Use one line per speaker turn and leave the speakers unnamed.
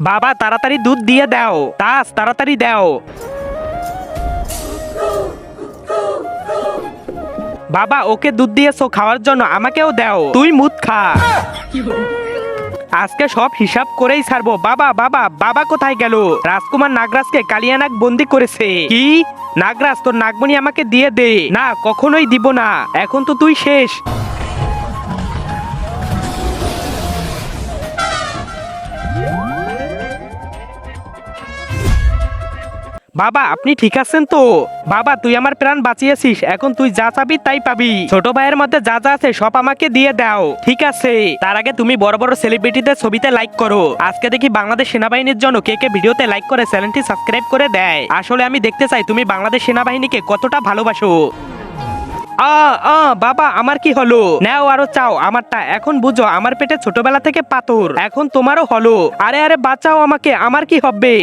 বাবা তাড়াতাড়ি দুধ দিয়ে দাও, তাস তাড়াতাড়ি দাও। বাবা ওকে দুধ দিয়েছো খাওয়ার জন্য, আমাকেও দাও, তুই মুদ খা। আজকে সব হিসাব করেই ছাড়বো। বাবা বাবা বাবা কোথায় গেল? রাজকুমার নাগরাজকে কালিয়ানাগ বন্দি করেছে। কি? নাগরাজ তোর নাগমণি আমাকে দিয়ে দে। না কখনোই দিব না, এখন তো তুই শেষ। বাবা আপনি ঠিক আছেন তো? বাবা তুই আমার প্রাণ বাঁচিয়েছিস, এখন তুই যা চাবি তাই পাবি। ছোট ভাইয়ের মধ্যে যা যা আছে সব আমাকে দিয়ে দাও। ঠিক আছে, তার আগে তুমি বড় বড় সেলিব্রিটিদের ছবিতে লাইক করো। আজকে দেখি বাংলাদেশ সেনাবাহিনীর জন্য কে কে ভিডিওতে লাইক করে চ্যানেলটি সাবস্ক্রাইব করে দেয়। আসলে আমি দেখতে চাই তুমি বাংলাদেশ সেনাবাহিনীকে কতটা ভালোবাসো। বাবা আমার কি হলো? নাও আরো চাও আমারটা। এখন বুঝো আমার পেটে ছোটবেলা থেকে পাথর, এখন তোমারও হলো। আরে আরে বাঁচাও আমাকে, আমার কি হবে?